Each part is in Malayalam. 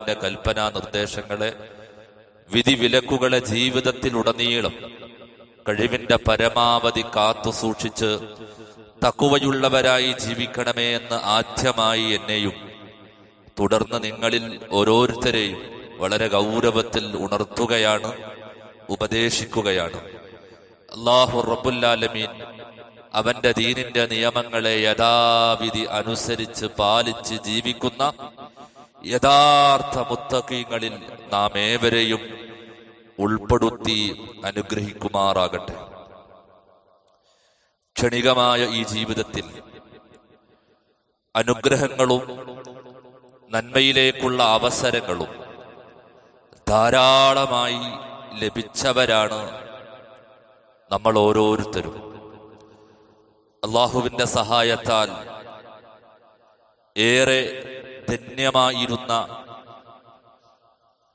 അള്ളാഹുവിന്റെ കൽപ്പനാ നിർദ്ദേശങ്ങളെ, വിധിവിലക്കുകളെ ജീവിതത്തിലുടനീളം കഴിവിന്റെ പരമാവധി കാത്തു സൂക്ഷിച്ച് തഖ്വയുള്ളവരായി ജീവിക്കണമേ എന്ന് ആദ്യമായി എന്നെയും തുടർന്ന് നിങ്ങളിൽ ഓരോരുത്തരെയും വളരെ ഗൗരവത്തിൽ ഉണർത്തുകയാണ്, ഉപദേശിക്കുകയാണ്. അല്ലാഹു റബ്ബുൽ ആലമീൻ അവന്റെ ദീനിന്റെ നിയമങ്ങളെ യഥാവിധി അനുസരിച്ച് പാലിച്ച് ജീവിക്കുന്ന യഥാർത്ഥ മുത്തഖീങ്ങളിൽ നാം ഏവരെയും ഉൾപ്പെടുത്തി അനുഗ്രഹിക്കുമാറാകട്ടെ. ക്ഷണികമായ ഈ ജീവിതത്തിൽ അനുഗ്രഹങ്ങളും നന്മയിലേക്കുള്ള അവസരങ്ങളും ധാരാളമായി ലഭിച്ചവരാണ് നമ്മൾ ഓരോരുത്തരും. അള്ളാഹുവിന്റെ സഹായത്താൽ ഏറെ ധന്യമായിരുന്ന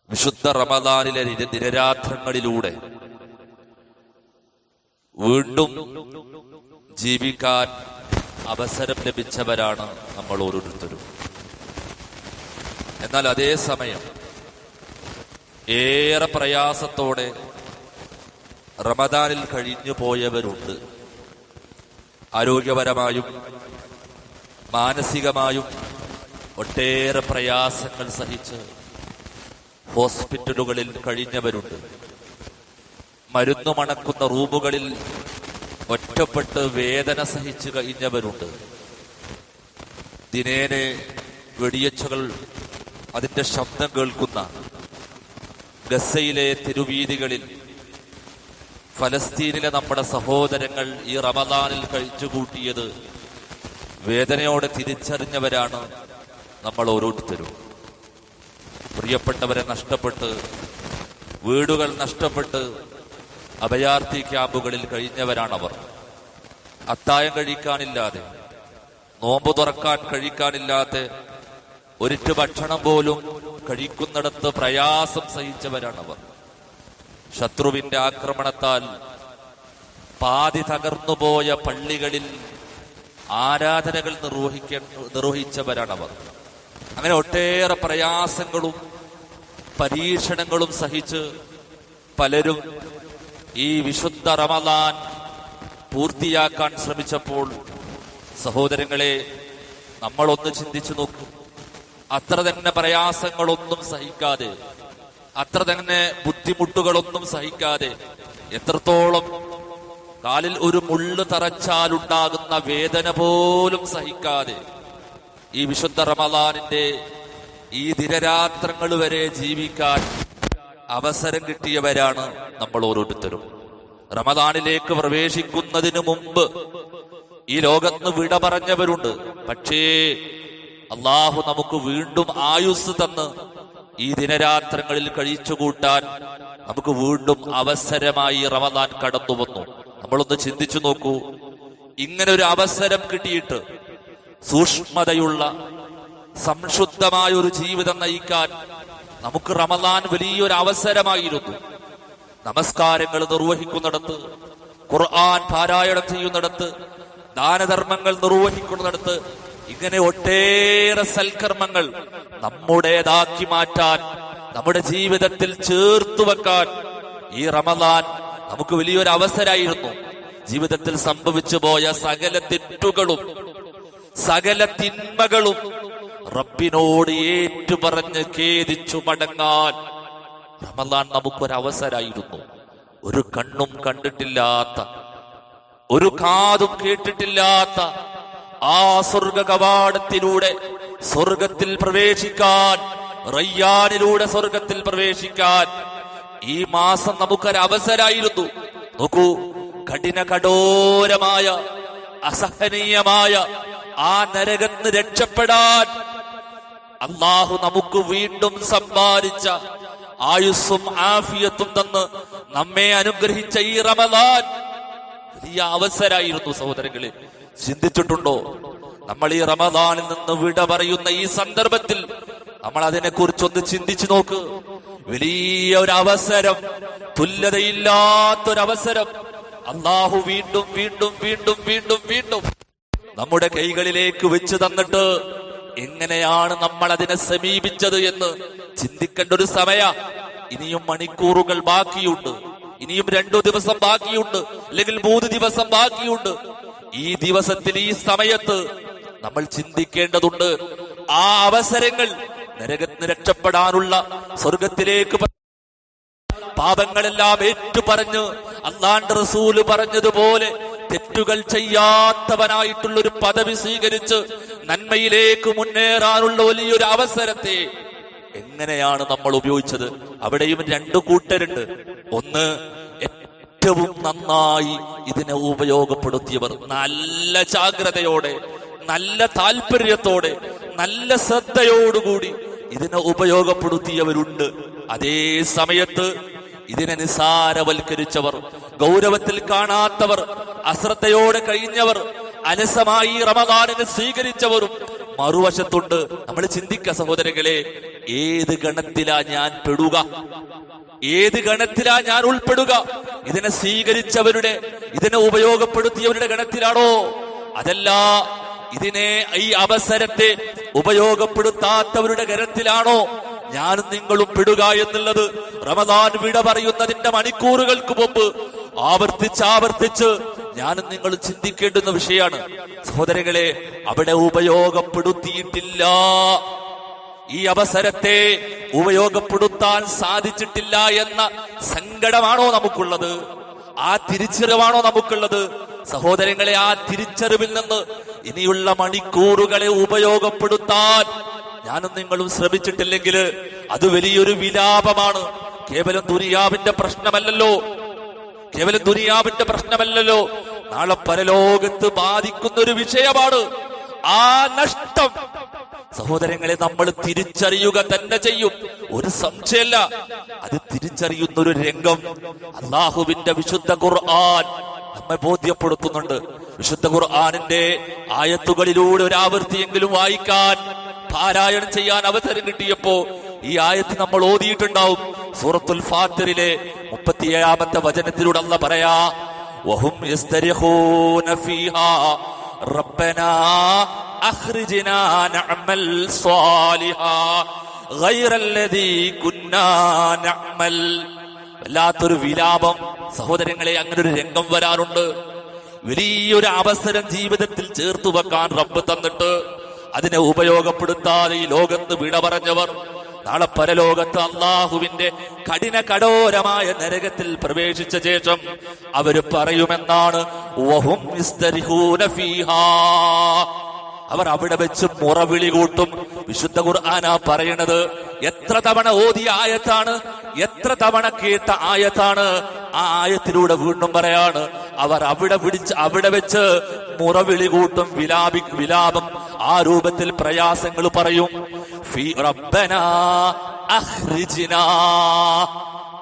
വിശുദ്ധ റമദാനിലെ ദിനരാത്രങ്ങളിലൂടെ വീണ്ടും ജീവിക്കാൻ അവസരം ലഭിച്ചവരാണ് നമ്മൾ ഓരോരുത്തരും. എന്നാൽ അതേ സമയം ഏറെ പ്രയാസത്തോടെ റമദാനിൽ കഴിഞ്ഞു പോയവരുണ്ട്. ആരോഗ്യപരമായും മാനസികമായും ഒട്ടേറെ പ്രയാസങ്ങൾ സഹിച്ച് ഹോസ്പിറ്റലുകളിൽ കഴിഞ്ഞവരുണ്ട്. മരുന്നു മണക്കുന്ന റൂമുകളിൽ ഒറ്റപ്പെട്ട് വേദന സഹിച്ചു കഴിഞ്ഞവരുണ്ട്. ദിനേനെ വെടിയച്ചുകൾ അതിന്റെ ശബ്ദം കേൾക്കുന്ന ഗസയിലെ തെരുവീതികളിൽ ഫലസ്തീനിലെ നമ്മുടെ സഹോദരങ്ങൾ ഈ റമദാനിൽ കഴിച്ചുകൂട്ടിയത് വേദനയോടെ തിരിച്ചറിഞ്ഞവരാണ് നമ്മൾ ഓരോരുത്തരും. പ്രിയപ്പെട്ടവരെ നഷ്ടപ്പെട്ട്, വീടുകൾ നഷ്ടപ്പെട്ട് അഭയാർത്ഥി ക്യാമ്പുകളിൽ കഴിഞ്ഞവരാണവർ. അത്തായം കഴിക്കാനില്ലാതെ, നോമ്പ് തുറക്കാൻ കഴിക്കാനില്ലാതെ, ഒരിറ്റു ഭക്ഷണം പോലും കഴിക്കുന്നിടത്ത് പ്രയാസം സഹിച്ചവരാണവർ. ശത്രുവിന്റെ ആക്രമണത്താൽ പാതി തകർന്നുപോയ പള്ളികളിൽ ആരാധനകൾ നിർവഹിച്ചവരാണവർ. അങ്ങനെ ഒട്ടേറെ പ്രയാസങ്ങളും പരീക്ഷണങ്ങളും സഹിച്ച് പലരും ഈ വിശുദ്ധ റമദാൻ പൂർത്തിയാക്കാൻ ശ്രമിച്ചപ്പോൾ സഹോദരങ്ങളെ, നമ്മളൊന്ന് ചിന്തിച്ചു നോക്കൂ. അത്ര തന്നെ പ്രയാസങ്ങളൊന്നും സഹിക്കാതെ, അത്ര തന്നെ ബുദ്ധിമുട്ടുകളൊന്നും സഹിക്കാതെ, എത്രത്തോളം കാലിൽ ഒരു മുള്ള് തറച്ചാലുണ്ടാകുന്ന വേദന പോലും സഹിക്കാതെ ഈ വിശുദ്ധ റമദാനിന്റെ ഈ ദിനരാത്രങ്ങൾ വരെ ജീവിക്കാൻ അവസരം കിട്ടിയവരാണ് നമ്മൾ ഓരോരുത്തരും. റമദാനിലേക്ക് പ്രവേശിക്കുന്നതിന് മുമ്പ് ഈ ലോകത്ത് വിട പറഞ്ഞവരുണ്ട്. പക്ഷേ അള്ളാഹു നമുക്ക് വീണ്ടും ആയുസ് തന്ന് ഈ ദിനരാത്രങ്ങളിൽ കഴിച്ചുകൂട്ടാൻ നമുക്ക് വീണ്ടും അവസരമായി റമദാൻ കടന്നു വന്നു. നമ്മളൊന്ന് ചിന്തിച്ചു നോക്കൂ. ഇങ്ങനെ ഒരു അവസരം കിട്ടിയിട്ട് സൂക്ഷ്മതയുള്ള സംശുദ്ധമായ ഒരു ജീവിതം നയിക്കാൻ നമുക്ക് റമദാൻ വലിയൊരു അവസരമായിരുന്നു. നമസ്കാരങ്ങൾ നിർവഹിക്കുന്നിടത്ത്, ഖുർആൻ പാരായണം ചെയ്യുന്നിടത്ത്, ദാനധർമ്മങ്ങൾ നിർവഹിക്കുന്നിടത്ത്, ഇങ്ങനെ ഒട്ടേറെ സൽക്കർമ്മങ്ങൾ നമ്മുടേതാക്കി മാറ്റാൻ, നമ്മുടെ ജീവിതത്തിൽ ചേർത്തു വെക്കാൻ ഈ റമദാൻ നമുക്ക് വലിയൊരു അവസരമായിരുന്നു. ജീവിതത്തിൽ സംഭവിച്ചു പോയ സകല തെറ്റുകളും സകല തിന്മകളും റബ്ബിനോട് ഏറ്റുപറഞ്ഞ് ഖേദിച്ചു മടങ്ങാൻ റമദാൻ നമുക്കൊരവസരമായിരുന്നു. ഒരു കണ്ണും കണ്ടിട്ടില്ലാത്ത, ഒരു കാതും കേട്ടിട്ടില്ലാത്ത ആ സ്വർഗ കവാടത്തിലൂടെ സ്വർഗത്തിൽ പ്രവേശിക്കാൻ, റയ്യാനിലൂടെ സ്വർഗത്തിൽ പ്രവേശിക്കാൻ ഈ മാസം നമുക്കൊരവസരമായിരുന്നു. നോക്കൂ, കഠോരമായ അസഹനീയമായ ആ നരകത്തിന് രക്ഷപ്പെടാൻ അല്ലാഹു നമുക്ക് വീണ്ടും സമ്പാദിച്ച ആയുസ്സും ആഫിയത്തും തന്ന് നമ്മെ അനുഗ്രഹിച്ച ഈ റമദാൻ വലിയ അവസരമായിരുന്നു. സഹോദരങ്ങളെ, ചിന്തിച്ചിട്ടുണ്ടോ? നമ്മൾ ഈ റമദാനിൽ നിന്ന് വിട പറയുന്ന ഈ സന്ദർഭത്തിൽ നമ്മൾ അതിനെ കുറിച്ചൊന്ന് ചിന്തിച്ചു നോക്ക്. വലിയ ഒരു അവസരം, തുല്യതയില്ലാത്തൊരവസരം അല്ലാഹു വീണ്ടും വീണ്ടും വീണ്ടും വീണ്ടും വീണ്ടും നമ്മുടെ കൈകളിലേക്ക് വെച്ച് തന്നിട്ട് എങ്ങനെയാണ് നമ്മൾ അതിനെ സമീപിച്ചത് എന്ന് ചിന്തിക്കേണ്ട ഒരു സമയ. ഇനിയും മണിക്കൂറുകൾ ബാക്കിയുണ്ട്, ഇനിയും 2 ദിവസം ബാക്കിയുണ്ട്, അല്ലെങ്കിൽ 3 ദിവസം ബാക്കിയുണ്ട്. ഈ ദിവസത്തിൽ ഈ സമയത്ത് നമ്മൾ ചിന്തിക്കേണ്ടതുണ്ട്. ആ അവസരങ്ങൾ നരകത്തിന് രക്ഷപ്പെടാനുള്ള, സ്വർഗത്തിലേക്ക് പാപങ്ങളെല്ലാം ഏറ്റുപറഞ്ഞ് അല്ലാഹുവിന്റെ റസൂല് പറഞ്ഞതുപോലെ തെറ്റുകൾ ചെയ്യാത്തവനായിട്ടുള്ള ഒരു പദവി സ്വീകരിച്ച് നന്മയിലേക്ക് മുന്നേറാനുള്ള വലിയൊരു അവസരത്തെ എങ്ങനെയാണ് നമ്മൾ ഉപയോഗിച്ചത്? അവിടെയും 2 കൂട്ടരുണ്ട്. ഒന്ന്, ഏറ്റവും നന്നായി ഇതിനെ ഉപയോഗപ്പെടുത്തിയവർ, നല്ല ജാഗ്രതയോടെ, നല്ല താല്പര്യത്തോടെ, നല്ല ശ്രദ്ധയോടുകൂടി ഇതിനെ ഉപയോഗപ്പെടുത്തിയവരുണ്ട്. അതേ സമയത്ത് ഇതിനെ നിസാരവൽക്കരിച്ചവർ, ഗൗരവത്തിൽ കാണാത്തവർ, അശ്രദ്ധയോടെ കഴിഞ്ഞവർ, അലസമായി റമദാനിനെ സ്വീകരിച്ചവരും മറുവശത്തുണ്ട്. നമ്മൾ ചിന്തിക്ക സഹോദരങ്ങളെ, ഏത് ഗണത്തിലാ ഞാൻ പെടുക? ഏത് ഗണത്തിലാ ഞാൻ ഉൾപ്പെടുക? ഇതിനെ സ്വീകരിച്ചവരുടെ, ഇതിനെ ഉപയോഗപ്പെടുത്തിയവരുടെ ഗണത്തിലാണോ? അതല്ല, ഇതിനെ, ഈ അവസരത്തെ ഉപയോഗപ്പെടുത്താത്തവരുടെ ഗണത്തിലാണോ ഞാനും നിങ്ങളും പെടുക എന്നുള്ളത് റമദാൻ വിട പറയുന്നതിന്റെ മണിക്കൂറുകൾക്ക് മുമ്പ് ആവർത്തിച്ച് ഞാനും നിങ്ങളും ചിന്തിക്കേണ്ടുന്ന വിഷയമാണ് സഹോദരങ്ങളെ. അവിടെ ഉപയോഗപ്പെടുത്തിയിട്ടില്ല, ഈ അവസരത്തെ ഉപയോഗപ്പെടുത്താൻ സാധിച്ചിട്ടില്ല എന്ന സങ്കടമാണോ നമുക്കുള്ളത്? ആ തിരിച്ചറിവാണോ നമുക്കുള്ളത്? സഹോദരങ്ങളെ, ആ തിരിച്ചറിവിൽ നിന്ന് ഇനിയുള്ള മണിക്കൂറുകളെ ഉപയോഗപ്പെടുത്താൻ ഞാനും നിങ്ങളും ശ്രമിച്ചിട്ടില്ലെങ്കിൽ അത് വലിയൊരു വിലാപമാണ്. കേവലം ദുനിയാവിന്റെ പ്രശ്നമല്ലല്ലോ, നാളെ പരലോകത്ത് ബാധിക്കുന്ന ഒരു വിഷയമാണ് ആ നഷ്ടം. സഹോദരങ്ങളെ, നമ്മൾ തിരിച്ചറിയുക തന്നെ ചെയ്യും, ഒരു സംശയമല്ല. അത് തിരിച്ചറിയുന്ന ഒരു രംഗം അല്ലാഹുവിന്റെ വിശുദ്ധ ഖുർആൻ നമ്മെ ബോധ്യപ്പെടുത്തുന്നുണ്ട്. വിശുദ്ധ ഖുർആനിന്റെ ആയത്തുകളിലൂടെ ഒരു ആവർത്തിയെങ്കിലും വായിക്കാൻ, പാരായണം ചെയ്യാൻ അവസരം കിട്ടിയപ്പോ ഈ ആയത്ത് നമ്മൾ ഓതിയിട്ടുണ്ടാവും. സൂറത്തുൽ ഫാത്തിറിലെ 37-ാമത്തെ വചനത്തിലൂടെ അല്ലാഹ് പറയാ, വഹും യസ്തരിഖൂന ഫീഹാ റബ്ബനാ അഖ്രിജ്നാ നഅമൽ സ്വാലിഹാ ഗൈറല്ലദീ കുന്നാ നഅമൽ. വല്ലാത്തൊരു വിലാപം സഹോദരങ്ങളെ, അങ്ങനെ ഒരു രംഗം വരാറുണ്ട്. വലിയൊരു അവസരം ജീവിതത്തിൽ ചേർത്തു വെക്കാൻ റബ്ബ് തന്നിട്ട് അതിനെ ഉപയോഗപ്പെടുത്താതെ ഈ ലോകത്ത് വിട പറഞ്ഞവർ നാളെ പരലോകത്ത് അല്ലാഹുവിന്റെ കഠോരമായ നരകത്തിൽ പ്രവേശിച്ച ശേഷം അവര് പറയുമെന്നാണ്, വഹും യസ്തരിഖൂന ഫീഹാ, അവർ അവിടെ വെച്ച് മുറവിളി കൂട്ടും. വിശുദ്ധ ഖുർആനാ പറയണത്. എത്ര തവണ ഓതിയ ആയത്താണ്, എത്ര തവണ കേട്ട ആയത്താണ്. ആ ആയത്തിലൂടെ വീണ്ടും പറയാണ്, അവർ അവിടെ വെച്ച് മുറവിളി കൂട്ടും, വിലാപം, ആ രൂപത്തിൽ പ്രയാസങ്ങൾ പറയും. റബ്ബനാ അഖ്രിജ്നാ,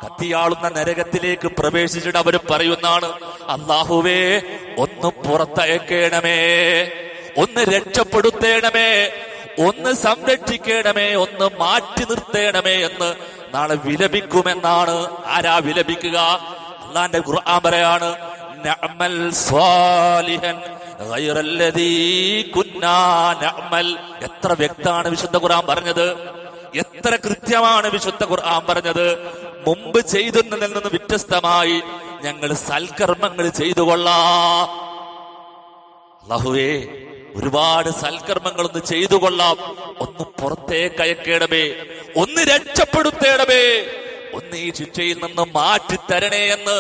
കത്തിയാളുന്ന നരകത്തിലേക്ക് പ്രവേശിച്ചിട്ട് അവർ പറയുന്നതാണ്, അല്ലാഹുവേ ഒന്ന് പുറത്തയക്കേണമേ, ഒന്ന് രക്ഷപ്പെടുത്തേണമേ, ഒന്ന് സംരക്ഷിക്കണമേ, ഒന്ന് മാറ്റി നിർത്തേണമേ എന്ന് നാളെ വിലപിക്കുമെന്നാണ്. ആരാ വിലപിക്കുക? അല്ലാഹുവിന്റെ ഖുർആൻ പറയാണ്, നഅമൽ സ്വാലിഹൻ ഗൈറല്ലദീ കുന്നാ നഅമൽ. എത്ര വ്യക്തമാണ് വിശുദ്ധ ഖുർആൻ പറഞ്ഞത്, എത്ര കൃത്യമാണ് വിശുദ്ധ ഖുർആൻ പറഞ്ഞത്. മുമ്പ് ചെയ്തതിൽ നിന്ന് വ്യത്യസ്തമായി ഞങ്ങൾ സൽക്കർമ്മങ്ങൾ ചെയ്തു കൊള്ളാം. അല്ലാഹുവേ, ഒരുപാട് സൽക്കർമ്മങ്ങളൊന്ന് ചെയ്തു കൊള്ളാം, ഒന്ന് പുറത്തേക്ക് അയക്കേണമേ, ഒന്ന് രക്ഷപ്പെടുത്തേണമേ, ഒന്ന് ഈ ശിക്ഷയിൽ നിന്ന് മാറ്റിത്തരണേ എന്ന്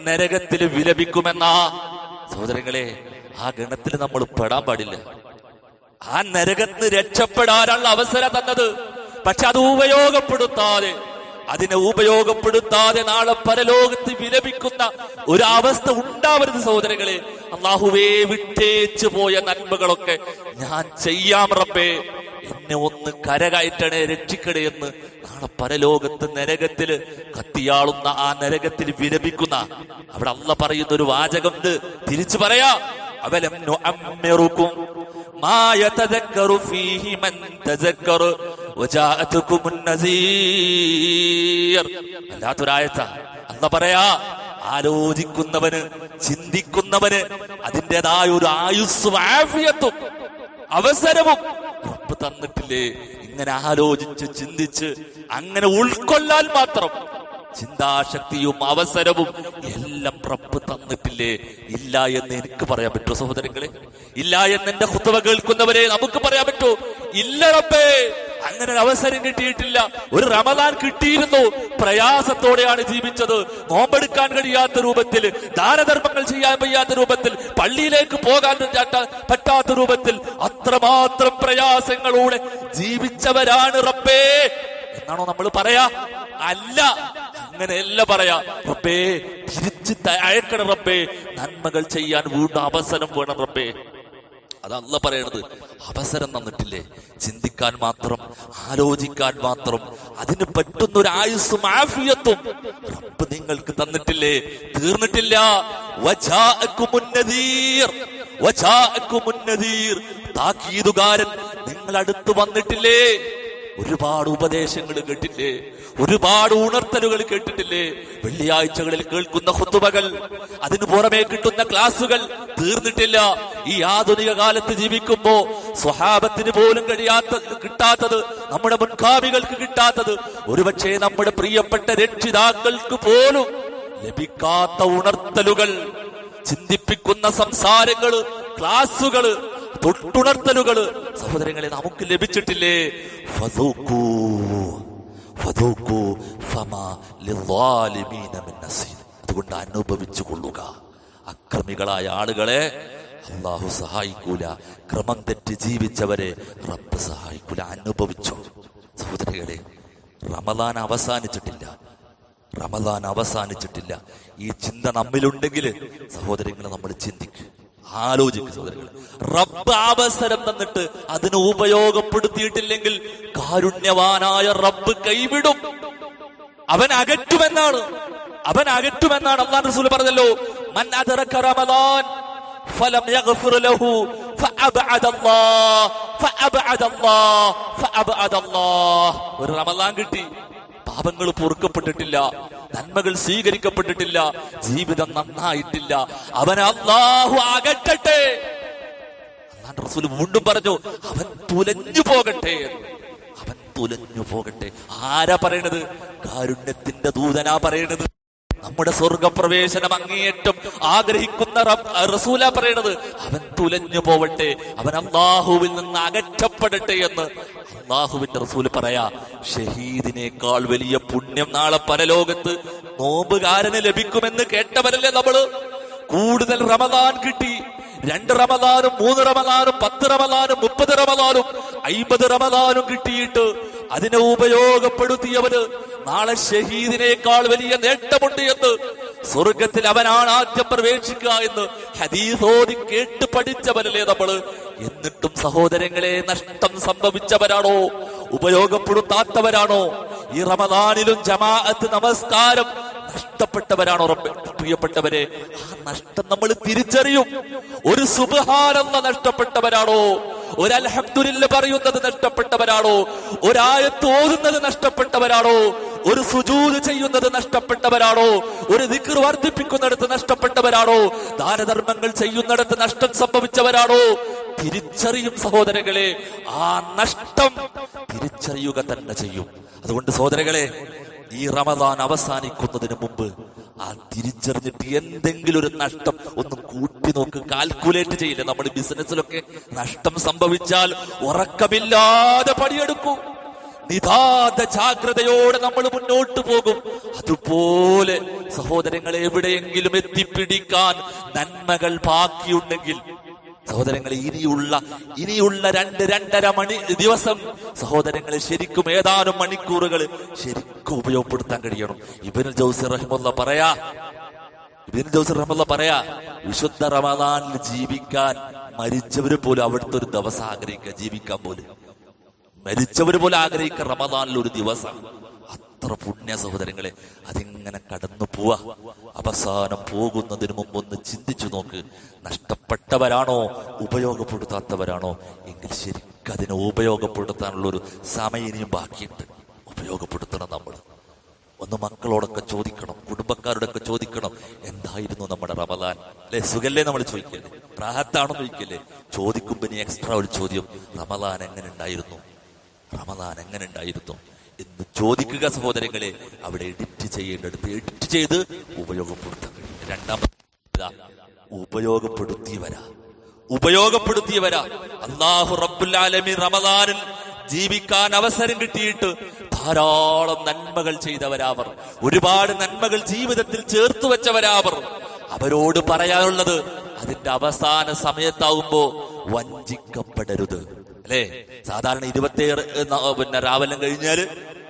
നരകത്തിൽ വിലപിക്കുമെന്നാ. സഹോദരങ്ങളെ, ആ ഗണത്തിൽ നമ്മൾ പെടാൻ പാടില്ല. ആ നരകത്തിന് രക്ഷപ്പെടാനുള്ള അവസരം തന്നത്, പക്ഷെ അത് അതിനെ ഉപയോഗപ്പെടുത്താതെ നാളെ പരലോകത്ത് വിലപിക്കുന്ന ഒരു അവസ്ഥ ഉണ്ടാവരുത് സഹോദരങ്ങളെ. അല്ലാഹുവേ, വിട്ടേച്ചു പോയ നന്മകളൊക്കെ ഞാൻ ചെയ്യാം റബ്ബേ, എന്നെ ഒന്ന് കരകയറ്റണേ, രക്ഷിക്കണേ എന്ന് നാളെ പരലോകത്ത് നരകത്തില് കത്തിയാളുന്ന ആ നരകത്തിൽ വിലപിക്കുന്ന അവിടെ അല്ലാഹ് പറയുന്ന ഒരു വാചകമുണ്ട്, തിരിച്ചു പറയാ, അവലം നുഅമ്മിറുകും മാ യതദക്കറു ഫീഹി മൻ തദക്കറ വജാഅതുകുമുൻ നസീർ. അല്ലാത്തൊരായത്താ. അല്ലാഹ് പറയാ, ആലോചിക്കുന്നവന്, ചിന്തിക്കുന്നവന് അതിൻ്റെതായ ഒരു ആയുസ്സും ആഫിയത്തും അവസരവും റബ്ബ് തന്നിട്ടില്ലേ? ഇങ്ങനെ ആലോചിച്ച് ചിന്തിച്ച് അങ്ങനെ ഉൾക്കൊള്ളാൻ മാത്രം ചിന്താശക്തിയും അവസരവും എല്ലാം റബ്ബ് തന്നിട്ടില്ലേ? ഇല്ല എന്ന് എനിക്ക് പറയാൻ പറ്റുമോ സഹോദരങ്ങളെ? ഇല്ല എന്ന് എന്റെ ഖുത്ബ കേൾക്കുന്നവരെ നമുക്ക് പറയാൻ പറ്റുമോ? ഇല്ല റബ്ബേ, അങ്ങനെ ഒരു അവസരം കിട്ടിയിട്ടില്ല. ഒരു റമദാൻ കിട്ടിയിരുന്നു, പ്രയാസത്തോടെയാണ് ജീവിച്ചത്. നോമ്പെടുക്കാൻ കഴിയാത്ത രൂപത്തിൽ, ദാനധർമ്മങ്ങൾ ചെയ്യാൻ വയ്യാത്ത രൂപത്തിൽ, പള്ളിയിലേക്ക് പോകാൻ പറ്റാത്ത രൂപത്തിൽ അത്രമാത്രം പ്രയാസങ്ങളോടെ ജീവിച്ചവരാണ് റബ്ബേ എന്നാണോ നമ്മൾ പറയാ? അല്ല, അങ്ങനെയല്ല പറയാ. റബ്ബേ തിരിച്ച് അയക്കണം റബ്ബേ, നന്മകൾ ചെയ്യാൻ വീണ്ടും അവസരം വേണം റബ്ബേ. അതല്ല പറയണത്. അവസരം തന്നിട്ടില്ലേ? ചിന്തിക്കാൻ മാത്രം, ആലോചിക്കാൻ മാത്രം, അതിന് പറ്റുന്ന ഒരു ആയുസ്സും ആഫിയത്തും റബ്ബ് നിങ്ങൾക്ക് തന്നിട്ടില്ലേ? തീർന്നിട്ടില്ല. താക്കീതുകാരൻ നിങ്ങൾ അടുത്ത് വന്നിട്ടില്ലേ? ഒരുപാട് ഉപദേശങ്ങൾ കേട്ടില്ലേ? ഒരുപാട് ഉണർത്തലുകൾ കേട്ടിട്ടില്ലേ? വെള്ളിയാഴ്ചകളിൽ കേൾക്കുന്ന ഖുതുബകൾ, അതിനു പുറമെ കിട്ടുന്ന ക്ലാസുകൾ തീർന്നിട്ടില്ല. ഈ ആധുനിക കാലത്ത് ജീവിക്കുമ്പോ സ്വഹാബത്തിന് പോലും കിട്ടാത്തത്, നമ്മുടെ മുൻഗാമികൾക്ക് കിട്ടാത്തത്, ഒരുപക്ഷെ നമ്മുടെ പ്രിയപ്പെട്ട രക്ഷിതാക്കൾക്ക് പോലും ലഭിക്കാത്ത ഉണർത്തലുകൾ, ചിന്തിപ്പിക്കുന്ന സംസാരങ്ങള്, ക്ലാസുകള്, തൊട്ടുണർത്തലുകള് സഹോദരങ്ങളെ നമുക്ക് ലഭിച്ചിട്ടില്ലേ? അതുകൊണ്ട് അനുഭവിച്ചു കൊള്ളുക. അക്രമികളായ ആളുകളെ അല്ലാഹു സഹായിക്കൂല, ക്രമം തെറ്റി ജീവിച്ചവരെ റബ്ബ് സഹായിക്കൂല. അനുഭവിച്ചു സഹോദരങ്ങളെ. റമദാൻ അവസാനിച്ചിട്ടില്ല. ഈ ചിന്ത നമ്മിലുണ്ടെങ്കിൽ സഹോദരങ്ങളെ നമ്മൾ ചിന്തിക്കുക, ആലോചിക്കുക സഹോദരങ്ങളെ. റബ്ബ് അവസരം തന്നിട്ട് അതിനെ ഉപയോഗപ്പെടുത്തിയിട്ടില്ലെങ്കിൽ കാരുണ്യവാനായ റബ്ബ് കൈവിടും. അവൻ അകറ്റുമെന്നാണ് അല്ലാഹു റസൂൽ പറഞ്ഞല്ലോ. മൻ അദറക റമദാൻ ഫലം യഗ്ഫിർ ലഹു ഫഅബഅദ അല്ലാഹ്. ഒരു റമദാൻ കിട്ടി, പാപങ്ങൾ പൊറുക്കപ്പെട്ടിട്ടില്ല, നന്മകൾ സ്വീകരിക്കപ്പെട്ടിട്ടില്ല, ജീവിതം നന്നായിട്ടില്ല, അവനെ അല്ലാഹു അകറ്റട്ടെ. അല്ലാഹു റസൂൽ വീണ്ടും പറഞ്ഞു, അവൻ തുലഞ്ഞു പോകട്ടെ. ആരാ പറയണത്? കാരുണ്യത്തിന്റെ ദൂതനാ പറയണത്. നമ്മുടെ സ്വർഗപ്രവേശനം അങ്ങേയറ്റം ആഗ്രഹിക്കുന്ന റസൂലാ പറയണത്. അവൻ തുലഞ്ഞു പോവട്ടെ, അവൻ അല്ലാഹുവിൽ നിന്ന് അകറ്റപ്പെടട്ടെ എന്ന് അല്ലാഹുവിന്റെ റസൂല് പറയാ. ഷഹീദിനേക്കാൾ വലിയ പുണ്യം നാളെ പരലോകത്ത് നോമ്പുകാരന് ലഭിക്കുമെന്ന് കേട്ടവരല്ലേ നമ്മള്? കൂടുതൽ റമദാൻ കിട്ടി, 2 റമദാനും 3 റമദാനും 10 റമദാനും 30 റമദാനും 50 റമദാനും കിട്ടിയിട്ട് അതിനെ ഉപയോഗപ്പെടുത്തിയവര് നാളെ ഷഹീദിനേക്കാൾ വലിയ നേട്ടമുണ്ട് എന്ന്, സ്വർഗത്തിൽ അവനാണ് ആദ്യം പ്രവേശിക്കുക എന്ന് ഹദീസോതി കേട്ട് പഠിച്ചവരല്ലേ നമ്മള്? എന്നിട്ടും സഹോദരങ്ങളെ നഷ്ടം സംഭവിച്ചവരാണോ? ഉപയോഗപ്പെടുത്താത്തവരാണോ? ഈ റമദാനിലും ജമാഅത്ത് നമസ്കാരം നഷ്ടപ്പെട്ടവരാണോ? പ്രിയപ്പെട്ടവരെ, ആ നഷ്ടം നമ്മൾ തിരിച്ചറിയും. ഒരു സുബ്ഹാനല്ലാഹ് നഷ്ടപ്പെട്ടവരാണോ? ഒരു അൽഹംദുലില്ലാഹ് പറയുന്നത് നഷ്ടപ്പെട്ടവരാണോ? ഒരായത്ത് ഓതുന്നത് നഷ്ടപ്പെട്ടവരാണോ? ഒരു സുജൂദ് ചെയ്യുന്നത് നഷ്ടപ്പെട്ടവരാണോ? ഒരു ദിക്ർ വർദ്ധിപ്പിക്കുന്നിടത്ത് നഷ്ടപ്പെട്ടവരാണോ? ദാനധർമ്മങ്ങൾ ചെയ്യുന്നിടത്ത് നഷ്ടം സംഭവിച്ചവരാണോ? തിരിച്ചറിയും സഹോദരങ്ങളെ. ആ നഷ്ടം തിരിച്ചറിയുക തന്നെ ചെയ്യും. അതുകൊണ്ട് സഹോദരങ്ങളെ, ഈ റമദാൻ അവസാനിക്കുന്നതിന് മുമ്പ് ആ തിരിച്ചറിഞ്ഞിട്ട് എന്തെങ്കിലും ഒരു നഷ്ടം ഒന്ന് കൂട്ടി നോക്ക്, കാൽക്കുലേറ്റ് ചെയ്യില്ല. നമ്മുടെ ബിസിനസ്സിലൊക്കെ നഷ്ടം സംഭവിച്ചാൽ ഉറക്കമില്ലാതെ പണിയെടുക്കും, നിതാന്ത ജാഗ്രതയോടെ നമ്മൾ മുന്നോട്ട് പോകും. അതുപോലെ സഹോദരങ്ങളെ, എവിടെയെങ്കിലും എത്തിപ്പിടിക്കാൻ നന്മകൾ ബാക്കിയുണ്ടെങ്കിൽ സഹോദരങ്ങളെ, ഇനിയുള്ള 2-2.5 ദിവസം സഹോദരങ്ങളെ ശരിക്കും ഏതാനും മണിക്കൂറുകൾ ശരിക്കും ഉപയോഗപ്പെടുത്താൻ കഴിയണം. ഇബ്നുൽ ജൗസി റഹിമഹുല്ലാഹ് പറയാ, വിശുദ്ധ റമദാനിൽ ജീവിക്കാൻ മരിച്ചവര് പോലും അവിടുത്തെ ഒരു ദിവസം ആഗ്രഹിക്കുക, ജീവിക്കാൻ പോലും മരിച്ചവര് പോലും ആഗ്രഹിക്കുക റമദാനിൽ ഒരു ദിവസം. അത്ര പുണ്യ സഹോദരങ്ങളെ. അതിങ്ങനെ കടന്നു പോവാ. അവസാനം പോകുന്നതിന് മുമ്പ് ഒന്ന് ചിന്തിച്ചു നോക്ക്. നഷ്ടപ്പെട്ടവരാണോ ഉപയോഗപ്പെടുത്താത്തവരാണോ? എങ്കിൽ ശരിക്കും അതിനെ ഉപയോഗപ്പെടുത്താനുള്ളൊരു സമയം ഇനിയും ബാക്കിയുണ്ട്. ഉപയോഗപ്പെടുത്തണം നമ്മൾ. ഒന്ന് മക്കളോടൊക്കെ ചോദിക്കണം, കുടുംബക്കാരോടൊക്കെ ചോദിക്കണം, എന്തായിരുന്നു നമ്മുടെ റമദാൻ? അല്ലെ, സുഖല്ലേ നമ്മൾ ചോദിക്കല്ലേ? റാഹത്താണോ ചോദിക്കല്ലേ? ചോദിക്കുമ്പോ ഇനി എക്സ്ട്രാ ഒരു ചോദ്യം, റമദാൻ എങ്ങനെ ഉണ്ടായിരുന്നു? റമദാൻ എങ്ങനെ ഉണ്ടായിരുന്നു എന്ന് ചോദിക്കുക സഹോദരങ്ങളെ. അവിടെ എഡിറ്റ് ചെയ്യേണ്ടടുത്ത് എഡിറ്റ് ചെയ്ത് ഉപയോഗപ്പെടുത്താൻ കഴിയും. രണ്ടാമത്തെ ഉപയോഗപ്പെടുത്തിയവരാ അല്ലാഹു റബ്ബുൽ ആലമീൻ റമദാനിൽ ജീവിക്കാൻ അവസരം കിട്ടിയിട്ട് ധാരാളം നന്മകൾ ചെയ്തവരാവർ, ഒരുപാട് നന്മകൾ ജീവിതത്തിൽ ചേർത്ത് വെച്ചവരാവർ. അവരോട് പറയാനുള്ളത് അതിന്റെ അവസാന സമയത്താവുമ്പോ വഞ്ചിക്കപ്പെടരുത്. അല്ലേ? സാധാരണ 27 രാവലം കഴിഞ്ഞാല്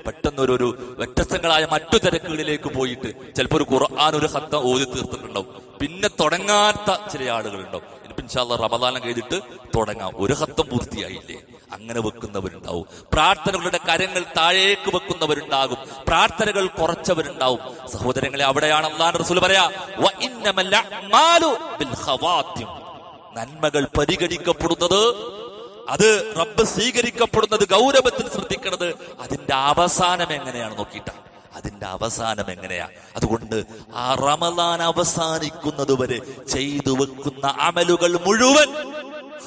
പെട്ടെന്നൊരു വ്യത്യസ്തങ്ങളായ മറ്റു തിരക്കുകളിലേക്ക് പോയിട്ട് ചിലപ്പോൾ ഒരു ഖുർആൻ ഒരു ഖത്തം ഓതി തീർത്തിട്ടുണ്ടാവും. പിന്നെ തുടങ്ങാത്ത ചില ആളുകളുണ്ടാവും. ഇനിയിപ്പോ ഇൻഷാ അല്ലാഹ് റമദാനം കഴിഞ്ഞിട്ട് തുടങ്ങാം, ഒരു ഖത്തം പൂർത്തിയായില്ലേ, അങ്ങനെ വെക്കുന്നവരുണ്ടാവും. പ്രാർത്ഥനകളുടെ കരങ്ങൾ താഴേക്ക് വെക്കുന്നവരുണ്ടാകും, പ്രാർത്ഥനകൾ കുറച്ചവരുണ്ടാവും. സഹോദരങ്ങളെ, അവിടെയാണ് അല്ലാഹുവിന്റെ റസൂൽ പറയാ വഇന്നമൽ അഅ്മാലു ബിൽ ഖവാത്തിം. നന്മകൾ പരിഗണിക്കപ്പെടുന്നത്, അത് റബ്ബ് സ്വീകരിക്കപ്പെടുന്നത്, ഗൗരവത്തിൽ ശ്രദ്ധിക്കുന്നത് അതിന്റെ അവസാനം എങ്ങനെയാണ് നോക്കിയിട്ടാ. അതിന്റെ അവസാനം എങ്ങനെയാ? അതുകൊണ്ട് ആ റമദാൻ അവസാനിക്കുന്നത് വരെ ചെയ്തു വെക്കുന്ന അമലുകൾ മുഴുവൻ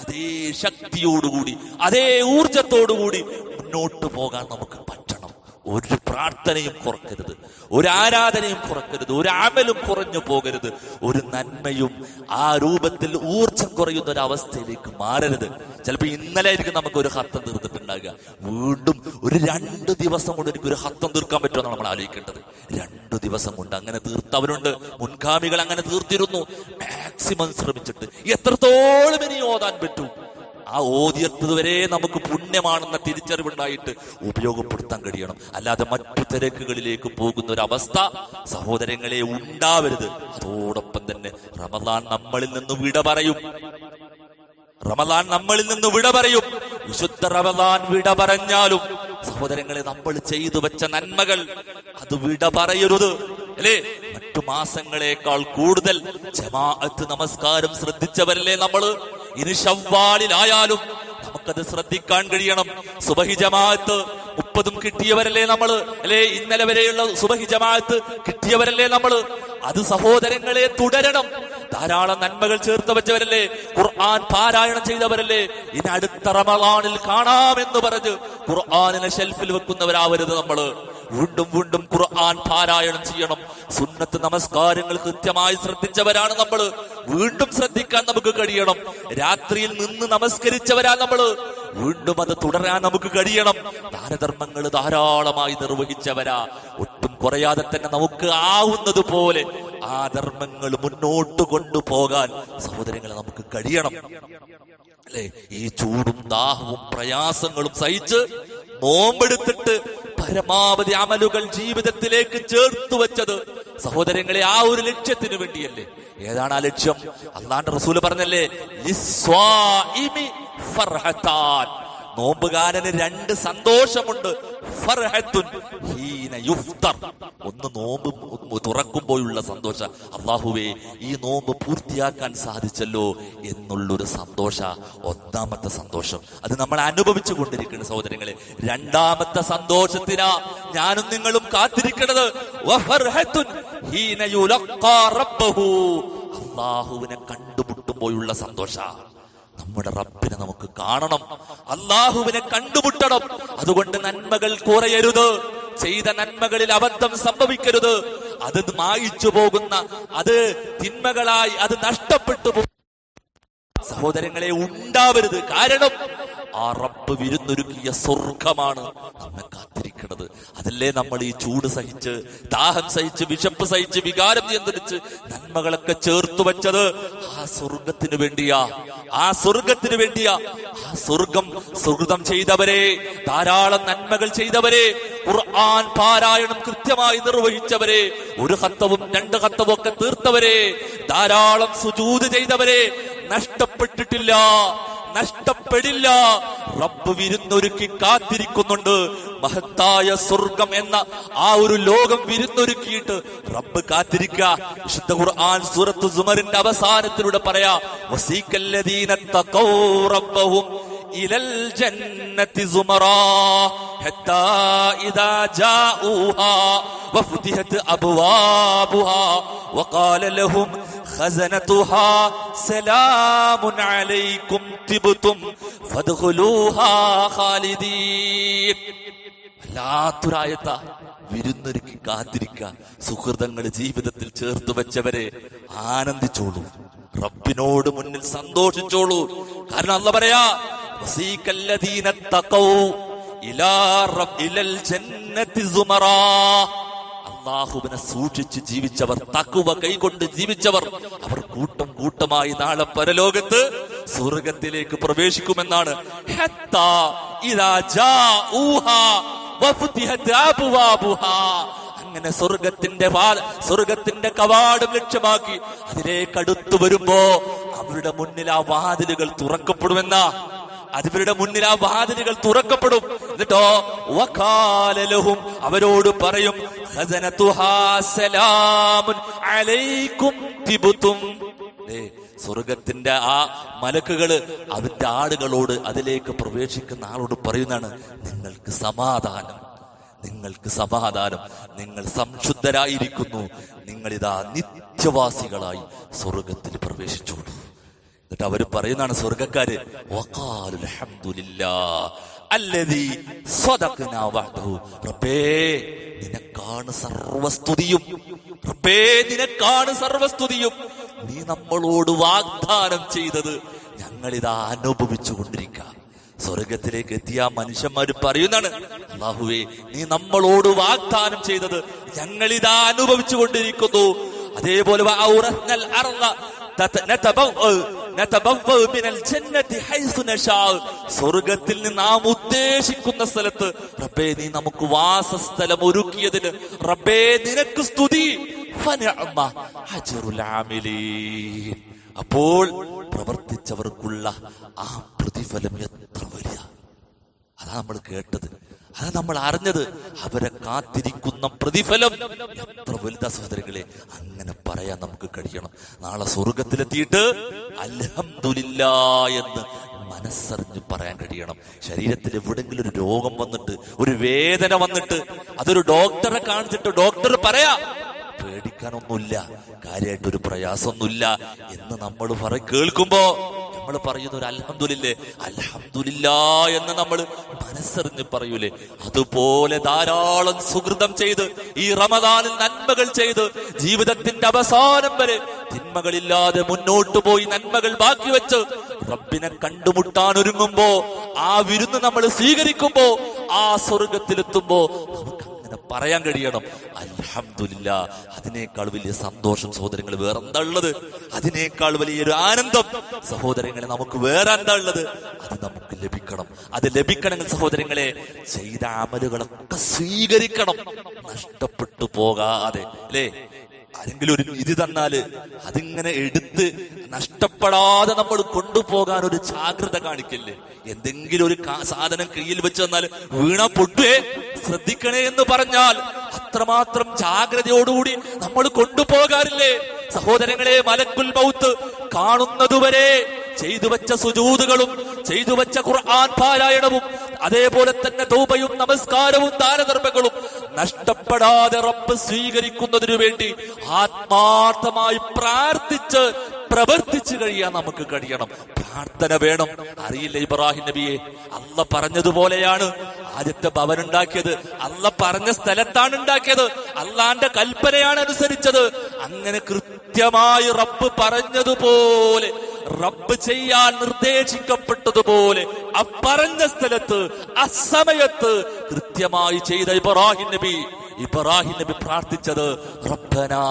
അതേ ശക്തിയോടുകൂടി, അതേ ഊർജത്തോടുകൂടി മുന്നോട്ട് പോകാൻ നമുക്ക് പറ്റണം. ഒരു പ്രാർത്ഥനയും കുറക്കരുത്, ഒരു ആരാധനയും കുറക്കരുത്, ഒരു അമലും കുറഞ്ഞു പോകരുത്, ഒരു നന്മയും ആ രൂപത്തിൽ ഊർജം കുറയുന്ന ഒരു അവസ്ഥയിലേക്ക് മാറരുത്. ചിലപ്പോ ഇന്നലെ ആയിരിക്കും നമുക്ക് ഒരു ഹത്തം തീർത്തിട്ടുണ്ടാകുക, വീണ്ടും ഒരു 2 ദിവസം കൊണ്ട് എനിക്ക് ഒരു ഹത്തം തീർക്കാൻ പറ്റുമെന്നാണ് നമ്മൾ ആലോചിക്കേണ്ടത്. 2 ദിവസം കൊണ്ട് അങ്ങനെ തീർത്തവരുണ്ട്, മുൻഗാമികൾ അങ്ങനെ തീർത്തിരുന്നു. മാക്സിമം ശ്രമിച്ചിട്ട് എത്രത്തോളം ഇനി ഓതാൻ പറ്റും, ആ ഓതിയത്തത് വരെ നമുക്ക് പുണ്യമാണെന്ന തിരിച്ചറിവുണ്ടായിട്ട് ഉപയോഗപ്പെടുത്താൻ കഴിയണം. അല്ലാതെ മറ്റു തിരക്കുകളിലേക്ക് പോകുന്ന ഒരു അവസ്ഥ സഹോദരങ്ങളെ ഉണ്ടാവരുത്. അതോടൊപ്പം തന്നെ റമദാൻ നമ്മളിൽ നിന്ന് വിട പറയും. വിശുദ്ധ റമദാൻ വിട പറഞ്ഞാലും സഹോദരങ്ങളെ, നമ്മൾ ചെയ്തു വെച്ച നന്മകൾ അത് വിട പറയരുത്. അല്ലേ? മറ്റു മാസങ്ങളെക്കാൾ കൂടുതൽ ജമാഅത്ത് നമസ്കാരം ശ്രദ്ധിച്ചവരല്ലേ നമ്മള്. ഇനി ശവ്വാലിലായാലും നമുക്കത് ശ്രദ്ധിക്കാൻ കഴിയണം. സുബഹി ജമാഅത്ത് 30 കിട്ടിയവരല്ലേ നമ്മള്. അല്ലെ? ഇന്നലെ വരെയുള്ള സുബഹി ജമാഅത്ത് കിട്ടിയവരല്ലേ നമ്മള്. അത് സഹോദരങ്ങളെ തുടരണം. ധാരാളം നന്മകൾ ചേർത്ത് വെച്ചവരല്ലേ, ഖുർആൻ പാരായണം ചെയ്തവരല്ലേ. ഇനി അടുത്ത റമളാനിൽ കാണാമെന്ന് പറഞ്ഞ് ഖുർആനിനെ ഷെൽഫിൽ വെക്കുന്നവരാവരുത് നമ്മള്. വീണ്ടും വീണ്ടും ഖുർആൻ പാരായണം ചെയ്യണം. സുന്നത്ത് നമസ്കാരങ്ങൾ കൃത്യമായി ശ്രദ്ധിച്ചവരാണ് നമ്മള്. വീണ്ടും ശ്രദ്ധിക്കാൻ നമുക്ക് കഴിയണം. രാത്രിയിൽ നിന്ന് നമസ്കരിച്ചവരാ നമ്മള്. വീണ്ടും അത് തുടരാൻ നമുക്ക് കഴിയണം. ദാനധർമ്മങ്ങൾ ധാരാളമായി നിർവഹിച്ചവരാ. ഒട്ടും കുറയാതെ തന്നെ നമുക്ക് ആവുന്നത് പോലെ ആ ധർമ്മങ്ങൾ മുന്നോട്ട് കൊണ്ടുപോകാൻ സഹോദരങ്ങളെ നമുക്ക് കഴിയണം. അല്ലെ? ഈ ചൂടും ദാഹവും പ്രയാസങ്ങളും സഹിച്ച് നോമ്പെടുത്തിട്ട് പരമാവധി അമലുകൾ ജീവിതത്തിലേക്ക് ചേർത്ത് വെച്ചത് സഹോദരങ്ങളെ ആ ഒരു ലക്ഷ്യത്തിന് വേണ്ടിയല്ലേ. ഏതാണ് ആ ലക്ഷ്യം? അല്ലാഹുവിന്റെ റസൂൽ പറഞ്ഞല്ലേ, ലിസ്വാഇമി ഫർഹത്താൻ. നോമ്പുകാരന് 2 സന്തോഷമുണ്ട്. ഫർഹത്തുൻ ഹീന യുഫ്തർ. ഒന്ന് നോമ്പ് തുറക്കുമ്പോഴുള്ള സന്തോഷം, അല്ലാഹുവേ ഈ നോമ്പ് പൂർത്തിയാക്കാൻ സാധിച്ചല്ലോ എന്നുള്ളൊരു സന്തോഷ. ഒന്നാമത്തെ സന്തോഷം അത് നമ്മൾ അനുഭവിച്ചു കൊണ്ടിരിക്കുന്ന സഹോദരങ്ങളെ. രണ്ടാമത്തെ സന്തോഷത്തിനാ ഞാനും നിങ്ങളും കാത്തിരിക്കുന്നത്. വഫർഹത്തുൻ ഹീന യുലഖാ റബ്ബഹു. അല്ലാഹുവിനെ കണ്ടുമുട്ടുമ്പോഴുള്ള സന്തോഷ. നമ്മുടെ റബ്ബിനെ നമുക്ക് കാണണം, അല്ലാഹുവിനെ കണ്ടുമുട്ടണം. അതുകൊണ്ട് നന്മകൾ കുറയരുത്, ചെയ്ത നന്മകളിൽ അബദ്ധം സംഭവിക്കരുത്. അത് മായിച്ചു പോകുന്ന, അത് തിന്മകളായി അത് നഷ്ടപ്പെട്ടു പോകും സഹോദരങ്ങളെ ഉണ്ടാവരുത്. കാരണം ആ റബ്ബ് വിരുന്നൊരുക്കിയ സ്വർഗമാണ് നമ്മെ കാത്തിരിക്കുന്നത്. അതല്ലേ നമ്മൾ ഈ ചൂട് സഹിച്ച്, ദാഹം സഹിച്ച്, വിശപ്പ് സഹിച്ച്, വികാരം നിയന്ത്രിച്ച് നന്മകളൊക്കെ ചേർത്തു വെച്ചത് ആ സ്വർഗത്തിന് വേണ്ടിയാ. ആ സ്വർഗത്തിന് വേണ്ടിയാ. ആ സ്വർഗം സുഹൃതം ചെയ്തവരെ, ധാരാളം നന്മകൾ ചെയ്തവരെ, ഖുർആൻ പാരായണം കൃത്യമായി നിർവഹിച്ചവരെ, 1 ഖത്തവും 2 ഖത്തവും ഒക്കെ തീർത്തവരെ, ധാരാളം സുജൂദ് ചെയ്തവരെ നഷ്ടപ്പെട്ടിട്ടില്ല, നഷ്ടപ്പെടില്ല. റബ്ബ് വിരുന്നൊരുക്കി കാത്തിരിക്കുന്നുണ്ട്. മഹത്തായ സ്വർഗം എന്ന ആ ഒരു ലോകം വിരുന്നൊരുക്കിയിട്ട് റബ്ബ് കാത്തിരിക്കുക. വിശുദ്ധ ഖുർആൻ സൂറത്ത് സുമറിന്റെ അവസാനത്തിലൂടെ പറയാ, വസീകല്ലദീന തഖൗ റബ്ബഹും ഇലൽ ജന്നതി സുമറാ ഹത്താ ഇദാ ജാഊഹാ വഫുതിഹത് അബ്വാബുഹാ വഖാല ലഹും ഖസനതുഹാ സലാമുൻ അലൈക്കും തിബ്തും ഫദ്ഖുലൂഹാ ഖാലിദീൻ. വല്ലാത്തൊരായത്ത. വിരുന്നൊരുക്കി കാത്തിരിക്കുക. സുഹൃതങ്ങൾ ജീവിതത്തിൽ ചേർത്ത് വെച്ചവരെ ആനന്ദിച്ചോളൂ, റബ്ബിനോട് മുന്നിൽ സന്തോഷിച്ചോളൂ. കാരണം അല്ലാഹു പറയാ, വസീകല്ലദീന തഖൗ ഇലൽ ജന്നതി സുമറാ. അല്ലാഹുവിനെ സൂക്ഷിച്ച് ജീവിച്ചവർ, തഖ്വ കൈകൊണ്ട് ജീവിച്ചവർ, അവർ കൂട്ടം കൂട്ടമായി നാളെ പരലോകത്ത് സ്വർഗ്ഗത്തിലേക്ക് പ്രവേശിക്കുമെന്നാണ്. ഹത്താ ഇദാ ജാഊഹാ വഫുതിഹത് അബ്വാബുഹാ. അങ്ങനെ സ്വർഗത്തിന്റെ കവാടം ലക്ഷ്യമാക്കി അതിലേക്ക് അടുത്തു വരുമ്പോ അവരുടെ മുന്നിൽ ആ വാതിലുകൾ തുറക്കപ്പെടുമെന്ന, അവരുടെ മുന്നിൽ ആ വാതിലുകൾ തുറക്കപ്പെടും. എന്നിട്ടോ വഖാല ലഹും, അവരോട് പറയും, ഖസനതുഹാ സലാമുൻ അലൈക്കും തിബ്തും. സ്വർഗത്തിന്റെ ആ മലക്കുകള് അവന്റെ ആളുകളോട്, അതിലേക്ക് പ്രവേശിക്കുന്ന ആളോട് പറയുന്നതാണ്, നിങ്ങൾക്ക് സമാധാനം, നിങ്ങൾക്ക് സമാധാനം, നിങ്ങൾ സംശുദ്ധരായിരിക്കുന്നു, നിങ്ങളിതാ നിത്യവാസികളായി സ്വർഗത്തിൽ പ്രവേശിച്ചോളൂ. എന്നിട്ട് അവര് പറയുന്നതാണ് സ്വർഗക്കാര്, വഖാലു അൽഹംദുലില്ലാഹ് അല്ലദീ സദഖനാ വഅദഹു. റബ്ബേ നിനക്കാണ് സർവസ്തുതിയും, റബ്ബേ നിനക്കാണ് സർവസ്തുതിയും, നീ നമ്മളോട് വാഗ്ദാനം ചെയ്തത് ഞങ്ങളിതാ അനുഭവിച്ചു കൊണ്ടിരിക്കുക. സ്വർഗത്തിലേക്ക് എത്തിയ മനുഷ്യന്മാര് പറയുന്നതാണ്, അല്ലാഹുവേ നീ നമ്മളോട് വാഗ്ദാനം ചെയ്തത് ഞങ്ങളിതാ അനുഭവിച്ചു കൊണ്ടിരിക്കുന്നു. അതേപോലെ സ്വർഗത്തിൽ നിന്ന് നാം ഉദ്ദേശിക്കുന്ന സ്ഥലത്ത് റബ്ബേ നീ നമുക്ക് വാസസ്ഥലം ഒരുക്കിയതിന് റബ്ബേ നിനക്ക് സ്തുതി. അപ്പോൾ പ്രവർത്തിച്ചവർക്കുള്ള ആ പ്രതിഫലം എത്ര വലിയ. അതാ നമ്മൾ കേട്ടത്, അതാ നമ്മൾ അറിഞ്ഞത്. അവരെ കാത്തിരിക്കുന്ന പ്രതിഫലം എത്ര വലുതാ സഹോദരങ്ങളെ. അങ്ങനെ പറയാൻ നമുക്ക് കഴിയണം. നാളെ സ്വർഗത്തിലെത്തിയിട്ട് അൽഹംദുലില്ലാഹ് എന്ന് മനസ്സറിഞ്ഞ് പറയാൻ കഴിയണം. ശരീരത്തിൽ എവിടെങ്കിലും ഒരു രോഗം വന്നിട്ട്, ഒരു വേദന വന്നിട്ട്, അതൊരു ഡോക്ടറെ കാണിച്ചിട്ട് ഡോക്ടർ പറയാ പേടിക്കാനൊന്നുമില്ല, കാര്യമായിട്ടൊരു പ്രയാസമൊന്നുമില്ല എന്ന് നമ്മൾ കേൾക്കുമ്പോ നമ്മൾ പറയുന്ന ഒരു അൽഹംദുലില്ലാഹ് എന്ന് നമ്മൾ മനസ്സറിഞ്ഞ് പറയൂലേ. അതുപോലെ ധാരാളം സുകൃതം ചെയ്ത് ഈ റമദാനിൽ നന്മകൾ ചെയ്ത് ജീവിതത്തിന്റെ അവസാനം വരെ തിന്മകളില്ലാതെ മുന്നോട്ട് പോയി നന്മകൾ ബാക്കി വെച്ച് റബ്ബിനെ കണ്ടുമുട്ടാൻ ഒരുങ്ങുമ്പോ, ആ വിരുന്ന് നമ്മൾ സ്വീകരിക്കുമ്പോ, ആ സ്വർഗത്തിലെത്തുമ്പോ നമുക്ക് അങ്ങനെ പറയാൻ കഴിയണം, അൽഹംദുലില്ലാഹ്. അതിനേക്കാൾ വലിയ സന്തോഷം സഹോദരങ്ങൾ വേറെ എന്താ ഉള്ളത്? അതിനേക്കാൾ വലിയൊരു ആനന്ദം സഹോദരങ്ങളെ നമുക്ക് വേറെ എന്താ ഉള്ളത്? അത് നമുക്ക് ലഭിക്കണം. അത് ലഭിക്കണമെങ്കിൽ സഹോദരങ്ങളെ ചെയ്ത അമലുകളൊക്കെ സ്വീകരിക്കണം, നഷ്ടപ്പെട്ടു പോകാതെ. അല്ലേ, ആരെങ്കിലും ഒരു നിധി തന്നാല് അതിങ്ങനെ എടുത്ത് നഷ്ടപ്പെടാതെ നമ്മൾ കൊണ്ടുപോകാൻ ഒരു ജാഗ്രത കാണിക്കല്ലേ. എന്തെങ്കിലും ഒരു സാധനം കയ്യിൽ വെച്ച് തന്നാൽ വീണ പൊട്ടുവേ, ശ്രദ്ധിക്കണേ എന്ന് പറഞ്ഞാൽ അത്രമാത്രം ജാഗ്രതയോടുകൂടി നമ്മൾ കൊണ്ടുപോകാറില്ലേ സഹോദരങ്ങളെ? മലക്കുൽ മൗത്ത് കാണുന്നതുവരെ ചെയ്തു വെച്ച സുജൂദുകളും ചെയ്തു വെച്ച ഖുർആൻ പാരായണവും അതേപോലെ തന്നെ തൗബയും നമസ്കാരവും ദാനധർമ്മങ്ങളും നഷ്ടപ്പെടാതെ റബ്ബ് സ്വീകരിക്കുന്നതിനു വേണ്ടി ആത്മാർത്ഥമായി പ്രാർത്ഥിച്ച് പ്രവർത്തിച്ചു കഴിയാൻ നമുക്ക് കഴിയണം. പ്രാർത്ഥന വേണം. അറിയില്ല ഇബ്രാഹിം നബിയെ, അല്ല പറഞ്ഞതുപോലെയാണ് ആദ്യത്തെ ഭവൻ ഉണ്ടാക്കിയത്, അല്ല പറഞ്ഞ സ്ഥലത്താണ് ഉണ്ടാക്കിയത്, അള്ളാന്റെ കൽപ്പനയാണ് അനുസരിച്ചത്. അങ്ങനെ കൃത്യമായി റബ്ബ് പറഞ്ഞതുപോലെ, റബ്ബ് ചെയ്യാൻ നിർദ്ദേശിക്കപ്പെട്ടതുപോലെ പറഞ്ഞ സ്ഥലത്ത് അസമയത്ത് കൃത്യമായി ചെയ്ത ഇബ്രാഹിം നബി പ്രാർത്ഥിച്ചത് റബ്ബനാ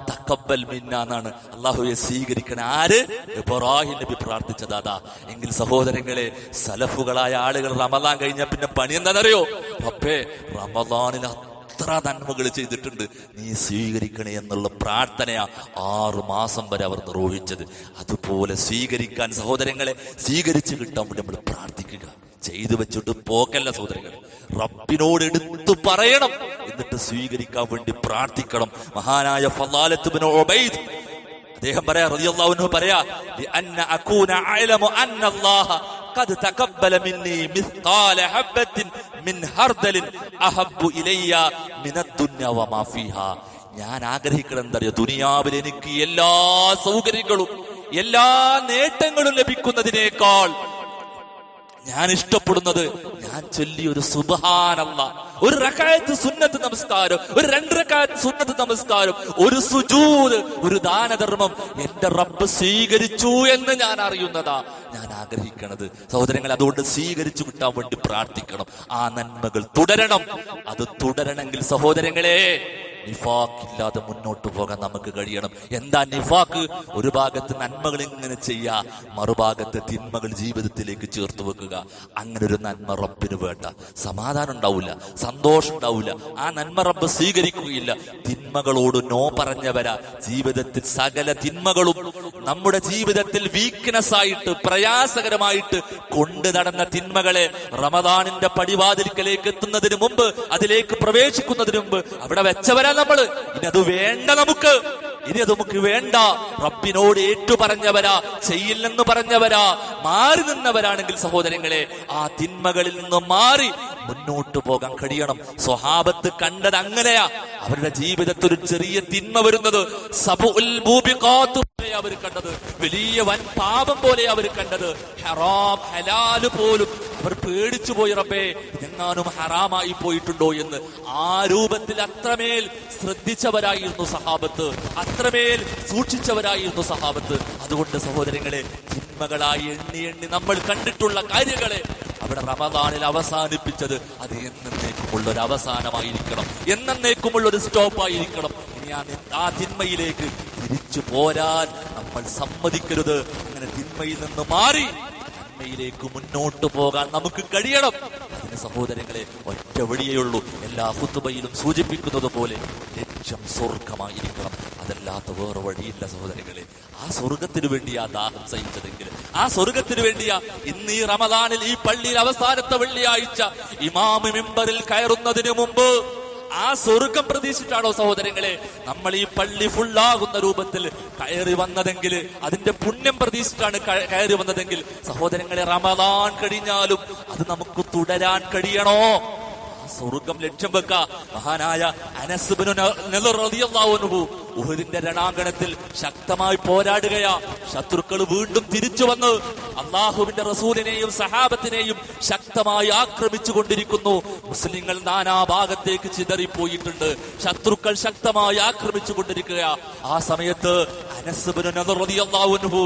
തഖബ്ബൽ മിന്നാ എന്നാണ്. അല്ലാഹുവേ സ്വീകരിക്കണേ. ആര്? ഇബ്രാഹിം നബി പ്രാർത്ഥിച്ചത് അതാ. എങ്കിൽ സഹോദരങ്ങളെ, സലഫുകളായ ആളുകൾ റമദാൻ കഴിഞ്ഞ പിന്നെ പണി എന്താണെന്നറിയോ? റബ്ബേ റമദാനിൽ എത്ര നന്മകൾ ചെയ്തിട്ടുണ്ട്, നീ സ്വീകരിക്കണേ എന്നുള്ള പ്രാർത്ഥനയാ 6 മാസം വരെ അവർ നിർവഹിച്ചത്. അതുപോലെ സ്വീകരിക്കാൻ സഹോദരങ്ങളെ, സ്വീകരിച്ചു കിട്ടാൻ വേണ്ടി നമ്മൾ പ്രാർത്ഥിക്കുക. ചെയ്തു വെച്ചിട്ട് പോക്കല്ല സഹോദരങ്ങൾ, റബ്ബിനോട് എടുത്തു പറയണം, എന്നിട്ട് സ്വീകരിക്കാൻ വേണ്ടി പ്രാർത്ഥിക്കണം. മഹാനായ ഫളാലത്ത് ഇബ്നു ഉബൈദ് അദ്ദേഹം പറയാ, റളിയല്ലാഹു അൻഹു പറയാ, ലിഅന്ന അകൂന അഅലമു അന്ന അല്ലാഹ ഖദ് തഖബ്ബല മിന്നി മിസ്ഖാല ഹബ്ബത്തിൻ മിൻ ഹർദലിൻ അഹബ്ബു ഇലയ്യ മിനദ് ദുനിയ വമാ ഫീഹാ. ഞാൻ ആഗ്രഹിക്കണം എന്തറിയോ? ദുനിയാവിൽ എനിക്ക് എല്ലാ സൗകര്യങ്ങളും എല്ലാ നേട്ടങ്ങളും ലഭിക്കുന്നതിനേക്കാൾ ഞാൻ ഇഷ്ടപ്പെടുന്നത് ഞാൻ ചൊല്ലിയൊരു സുബ്ഹാനല്ലാഹ്, ഒരു റക്അത്ത് സുന്നത്ത് നമസ്കാരം, ഒരു 2 റക്അത്ത് സുന്നത്ത് നമസ്കാരം, ഒരു സുജൂദ്, ഒരു ദാനധർമ്മം എന്റെ റബ്ബ് സ്വീകരിച്ചു എന്ന് ഞാൻ അറിയുന്നതാ ഞാൻ ആഗ്രഹിക്കണത്. സഹോദരങ്ങൾ, അതുകൊണ്ട് സ്വീകരിച്ചു കിട്ടാൻ വേണ്ടി പ്രാർത്ഥിക്കണം. ആ നന്മകൾ തുടരണം. അത് തുടരണമെങ്കിൽ സഹോദരങ്ങളെ നിഫാഖില്ലാതെ മുന്നോട്ട് പോകാൻ നമുക്ക് കഴിയണം. എന്താ നിഫാഖ്? ഒരു ഭാഗത്ത് നന്മകൾ ഇങ്ങനെ ചെയ്യാ, മറുഭാഗത്ത് തിന്മകൾ ജീവിതത്തിലേക്ക് ചേർത്ത് വെക്കുക. അങ്ങനെ ഒരു നന്മ റബ്ബിന് വേണ്ട. സമാധാനം ഉണ്ടാവില്ല, സന്തോഷം ഉണ്ടാവില്ല, ആ നന്മ റബ്ബ് സ്വീകരിക്കുകയില്ല. തിന്മകളോട് നോ പറഞ്ഞവരാ ജീവിതത്തിൽ സകല തിന്മകളും നമ്മുടെ ജീവിതത്തിൽ വീക്ക്നെസ് ആയിട്ട് പ്രയാസകരമായിട്ട് കൊണ്ടു നടന്ന തിന്മകളെ റമദാനിന്റെ പടിവാതിൽക്കലേക്ക് എത്തുന്നതിന് മുമ്പ്, അതിലേക്ക് പ്രവേശിക്കുന്നതിന് മുമ്പ് അവിടെ വെച്ചവരാ നമ്മള്. ഇനി അത് വേണ്ട, ഇനി അത് നമുക്ക് വേണ്ട. റബ്ബിനോട് ഏറ്റു പറഞ്ഞവരാ, ചെയ്യില്ലെന്ന് പറഞ്ഞവരാ, മാറി നിന്നവരാണെങ്കിൽ സഹോദരങ്ങളെ ആ തിന്മകളിൽ നിന്ന് മാറി മുന്നോട്ട് പോകാൻ കഴിയണം. സ്വഹാബത്ത് കണ്ടത് അങ്ങനെയാ. അവരുടെ ജീവിതത്തിൽ ഒരു ചെറിയ തിന്മ വരുന്നത് സബഉൽ മൂബിഖാത്ത് അവർ കണ്ടത്, വലിയ വൻ പാപം പോലെ അവർ കണ്ടത്. ഹറാം ഹലാല് പോലും അവർ പേടിച്ചു പോയി, റബ്ബേ ഇതെങ്ങാനും ഹറാമായി പോയിട്ടുണ്ടോ എന്ന്. ആ രൂപത്തിൽ അത്രമേൽ ശ്രദ്ധിച്ചവരായിരുന്നു സഹാബത്ത്, അത്രമേൽ സൂക്ഷിച്ചവരായിരുന്നു സഹാബത്ത്. അതുകൊണ്ട് സഹോദരങ്ങളെ, തിന്മകളായി എണ്ണി എണ്ണി നമ്മൾ കണ്ടിട്ടുള്ള കാര്യങ്ങളെ അവിടെ റമദാനിൽ അവസാനിപ്പിച്ചത് അത് എന്നേക്കുമുള്ള ഒരു അവസാനമായിരിക്കണം, എന്നേക്കുമുള്ള ഒരു സ്റ്റോപ്പ് ആയിരിക്കണം. ഇനി ആ തിന്മയിലേക്ക് തിരിച്ചു പോരാൻ നമ്മൾ സമ്മതിക്കരുത്. അങ്ങനെ തിന്മയിൽ നിന്ന് മാറി നന്മയിലേക്ക് മുന്നോട്ട് പോകാൻ നമുക്ക് കഴിയണം. അതിന് സഹോദരങ്ങളെ ഒറ്റ വഴിയേയുള്ളൂ. എല്ലാ ഖുതുബയിലും സൂചിപ്പിക്കുന്നത് പോലെ ലക്ഷ്യം സ്വർഗമായിരിക്കണം. അതല്ലാത്ത വേറെ വഴിയില്ല സഹോദരങ്ങളെ. ആ സ്വർഗത്തിന് വേണ്ടിയാ ദാഹം സഹിച്ചതെങ്കിൽ, ആ സ്വർഗത്തിന് വേണ്ടിയാ ഇന്ന് ഈ റമദാനിൽ ഈ പള്ളിയിൽ അവസാനത്തെ വെള്ളിയാഴ്ച ഇമാമ് മിമ്പറിൽ കയറുന്നതിന് മുമ്പ് ആ സ്വർഗം പ്രതീക്ഷിച്ചിട്ടാണോ സഹോദരങ്ങളെ നമ്മൾ ഈ പള്ളി ഫുള്ളാകുന്ന രൂപത്തിൽ കയറി വന്നതെങ്കിൽ, അതിന്റെ പുണ്യം പ്രതീക്ഷിച്ചിട്ടാണ് കയറി വന്നതെങ്കിൽ സഹോദരങ്ങളെ, റമദാൻ കഴിഞ്ഞാലും അത് നമുക്ക് തുടരാൻ കഴിയണോ? സ്വർഗം ലക്ഷ്യം വെക്ക. മഹാനായ അനസ് ഇബ്നു നളർ റളിയല്ലാഹു അൻഹു ഉഹദിന്റെ രണാങ്കണത്തിൽ ശക്തമായി പോരാടുകയാ. ശത്രുക്കൾ വീണ്ടും തിരിച്ചു വന്ന് അള്ളാഹുവിന്റെ റസൂലിനെയും സഹാബത്തിനെയും ശക്തമായി ആക്രമിച്ചു കൊണ്ടിരിക്കുന്നു. മുസ്ലിങ്ങൾ നാനാഭാഗത്തേക്ക് ചിതറിപ്പോയിട്ടുണ്ട്. ശത്രുക്കൾ ശക്തമായി ആക്രമിച്ചു കൊണ്ടിരിക്കുക. ആ സമയത്ത് അനസ് ഇബ്നു നളർ റളിയല്ലാഹു അൻഹു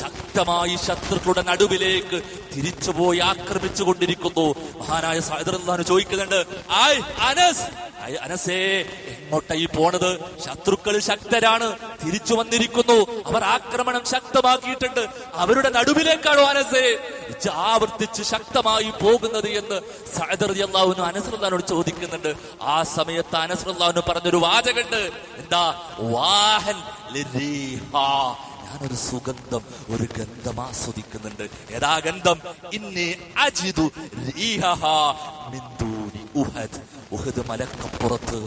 ശക്തമായി ശത്രുക്കളുടെ നടുവിലേക്ക് തിരിച്ചുപോയി ആക്രമിച്ചു കൊണ്ടിരിക്കുന്നു. മഹാനായ സഅദ് റളിയല്ലാഹു അൻഹു ചോദിക്കുന്നുണ്ട്, ആയ് അനസ്, അനസേ എങ്ങോട്ടായി പോണത്? ശത്രുക്കൾ ശക്തരാണ്, തിരിച്ചു വന്നിരിക്കുന്നു, അവർ ആക്രമണം ശക്തമാക്കിയിട്ടുണ്ട്. അവരുടെ നടുവിലേക്കാണോ അനസേ ആവർത്തിച്ച് ശക്തമായി പോകുന്നത് എന്ന് സഅദ് റളിയല്ലാഹു അൻഹു അനസ് റളിയല്ലാഹു അൻഹു ചോദിക്കുന്നുണ്ട്. ആ സമയത്ത് അനസ് റളിയല്ലാഹു അൻഹു പറഞ്ഞൊരു വാചകമുണ്ട്. എന്താ? വാഹൻ ലിരീഹാ, ഞാനൊരു സുഗന്ധം, ഒരു ഗന്ധം ആസ്വദിക്കുന്നുണ്ട്. ഏതാ ഗന്ധം? ഇന്നി അജിദു റീഹഹാ മിൻ ദൂനി ഉഹദ്. ഉഹദ് മലക്കപ്പുറത്ത്,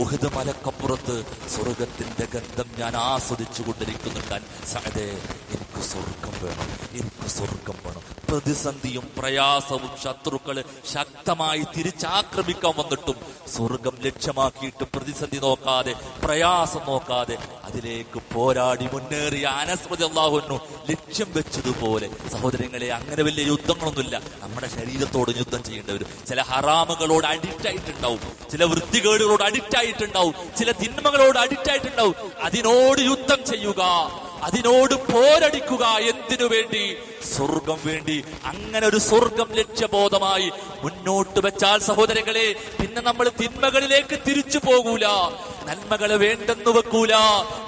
ഉഹദ് മലക്കപ്പുറത്ത് സ്വർഗത്തിന്റെ ഗന്ധം ഞാൻ ആസ്വദിച്ചു കൊണ്ടിരിക്കുന്നുണ്ട്. സഅദേ, എനിക്ക് സ്വർഗം വേണം, എനിക്ക് സ്വർഗം വേണം. പ്രതിസന്ധിയും പ്രയാസവും ശത്രുക്കള് ശക്തമായി തിരിച്ചാക്രമിക്കാൻ വന്നിട്ടും സ്വർഗം ലക്ഷ്യമാക്കിയിട്ട് പ്രതിസന്ധി നോക്കാതെ, പ്രയാസം നോക്കാതെ അതിലേക്ക് പോരാടി മുന്നേറിയ അനസ് റളിയല്ലാഹു അൻഹു ലക്ഷ്യം വെച്ചതുപോലെ സഹോദരങ്ങളെ, അങ്ങനെ വലിയ യുദ്ധങ്ങളൊന്നുമില്ല. നമ്മുടെ ശരീരത്തോട് യുദ്ധം ചെയ്യേണ്ടവർ, ചില ഹറാമുകളോട് അഡിക്റ്റ് ആയിട്ടുണ്ടാവും, ചില വൃത്തികേടുകളോട് അഡിക്റ്റ് ആയിട്ടുണ്ടാവും, ചില തിന്മകളോട് അഡിക്റ്റ് ആയിട്ടുണ്ടാവും. അതിനോട് യുദ്ധം ചെയ്യുക, അതിനോട് പോരടിക്കുക. എന്തിനു വേണ്ടി? സ്വർഗം വേണ്ടി. അങ്ങനെ ഒരു സ്വർഗം ലക്ഷ്യബോധമായി മുന്നോട്ട് വെച്ചാൽ സഹോദരങ്ങളെ, പിന്നെ നമ്മൾ തിന്മകളിലേക്ക് തിരിച്ചു പോകൂല, നന്മകളെ വേണ്ടെന്ന് വെക്കൂല.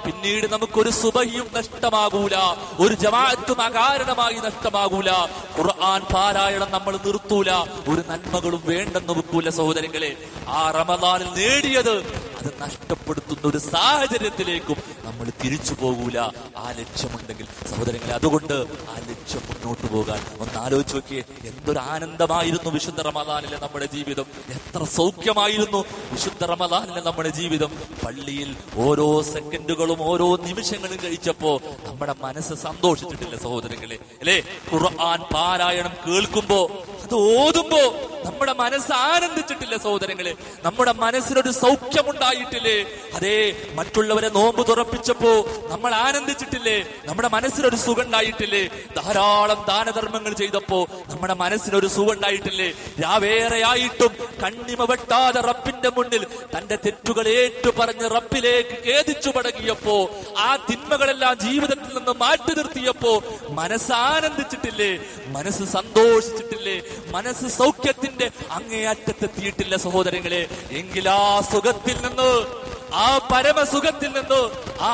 പിന്നീട് നമുക്കൊരു സുബഹിയും നഷ്ടമാകൂല, ഒരു ജമാഅത്തും അകാരണമായി നഷ്ടമാകൂല. ഖുർആൻ പാരായണം നമ്മൾ നിർത്തൂല, ഒരു നന്മകളും വേണ്ടെന്ന് വെക്കൂല. സഹോദരങ്ങളെ, ആ റമദാനിൽ നേടിയത് അത് നഷ്ടപ്പെടുത്തുന്ന ഒരു സാഹചര്യത്തിലേക്കും നമ്മൾ തിരിച്ചു പോകൂല. ആ ലക്ഷ്യമുണ്ടെങ്കിൽ സഹോദരങ്ങളെ, അതുകൊണ്ട് ആ ലക്ഷ്യം മുന്നോട്ട് പോകാൻ ഒന്ന് ആലോചിച്ച് നോക്കിയേ. എന്തൊരു ആനന്ദമായിരുന്നു വിശുദ്ധ റമദാനിലെ നമ്മുടെ ജീവിതം, എത്ര സൗഖ്യമായിരുന്നു വിശുദ്ധ റമദാനിലെ നമ്മുടെ ജീവിതം. പള്ളിയിൽ ഓരോ സെക്കൻഡുകളും ഓരോ നിമിഷങ്ങളും കഴിച്ചപ്പോ നമ്മുടെ മനസ്സ് സന്തോഷിച്ചിട്ടില്ല സഹോദരങ്ങളെ? അല്ലെ? ഖുർആൻ പാരായണം കേൾക്കുമ്പോ അത് ഓതുമ്പോ നമ്മുടെ മനസ്സ് ആനന്ദിച്ചിട്ടില്ല സഹോദരങ്ങളെ, നമ്മുടെ മനസ്സിനൊരു സൗഖ്യമുണ്ടായിട്ടില്ലേ? അതേ, മറ്റുള്ളവരെ നോമ്പ് തുറപ്പിച്ചപ്പോ നമ്മൾ ആനന്ദിച്ചിട്ടില്ലേ? നമ്മുടെ മനസ്സിനൊരു സുഖം ഉണ്ടായിട്ടില്ലേ? ധാരാളം ദാനധർമ്മങ്ങൾ ചെയ്തപ്പോ നമ്മുടെ മനസ്സിനൊരു സുഖം ഉണ്ടായിട്ടില്ലേ? രാവേറെയായിട്ടും കണ്ണിമ വെട്ടാതെ റബ്ബിന്റെ മുന്നിൽ തന്റെ തെറ്റുകൾ ഏറ്റു പറഞ്ഞ് റബ്ബിലേക്ക് ഖേദിച്ചു മടങ്ങിയപ്പോ, ആ തിന്മകളെല്ലാം ജീവിതത്തിൽ നിന്ന് മാറ്റി നിർത്തിയപ്പോ മനസ്സ് ആനന്ദിച്ചിട്ടില്ലേ? മനസ്സ് സന്തോഷിച്ചിട്ടില്ലേ? മനസ്സ് സൗഖ്യത്തിന്റെ അങ്ങേയറ്റത്തെത്തിയിട്ടില്ല സഹോദരങ്ങളെ. എങ്കിൽ ആ സുഖത്തിൽ നിന്ന്, ആ പരമസുഖത്തിൽ നിന്ന്,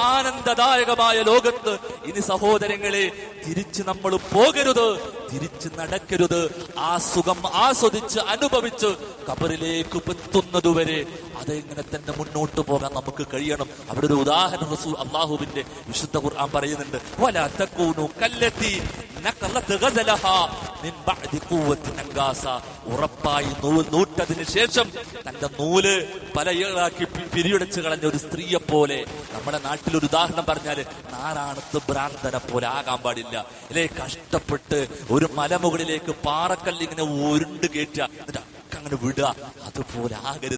ആനന്ദദായകമായ ലോകത്ത് ഇനി സഹോദരങ്ങളെ തിരിച്ച് നമ്മൾ പോകരുത്, തിരിച്ച് നടക്കരുത്. ആ സുഖം ആസ്വദിച്ച് അനുഭവിച്ച് ഖബറിലേക്ക് എത്തുന്നതുവരെ അതെങ്ങനെ തന്നെ മുന്നോട്ട് പോകാൻ നമുക്ക് കഴിയണം. അവിടെ ഒരു ഉദാഹരണം റസൂൽ അല്ലാഹുവിന്റെ വിശുദ്ധ ഖുർആൻ പറയുന്നുണ്ട്. വലാ തകൂനു കല്ലതി നഖലത് ഗസലഹാ മിൻ ബഅദി ഖുവ്വത്തിൻ അൻഗാസ. ഉറപ്പായി നൂറ്റതിന് ശേഷം തന്റെ നൂല് പലയാക്കി പിരിയുടച്ച് കളഞ്ഞ ഒരു സ്ത്രീയെ പോലെ. നമ്മുടെ നാട്ടിലൊരു ഉദാഹരണം പറഞ്ഞാല് നാരായണത്ത് ഭ്രാന്തനെ പോലെ ആകാൻ പാടില്ല അല്ലെ. കഷ്ടപ്പെട്ട് ഒരു മലമുകളിലേക്ക് പാറക്കല്ലിങ്ങനെ ഉരുണ്ട് കയറ്റുക, എന്നിട്ട് അങ്ങനെ വിടുക, അതുപോലെ ആകരുത്.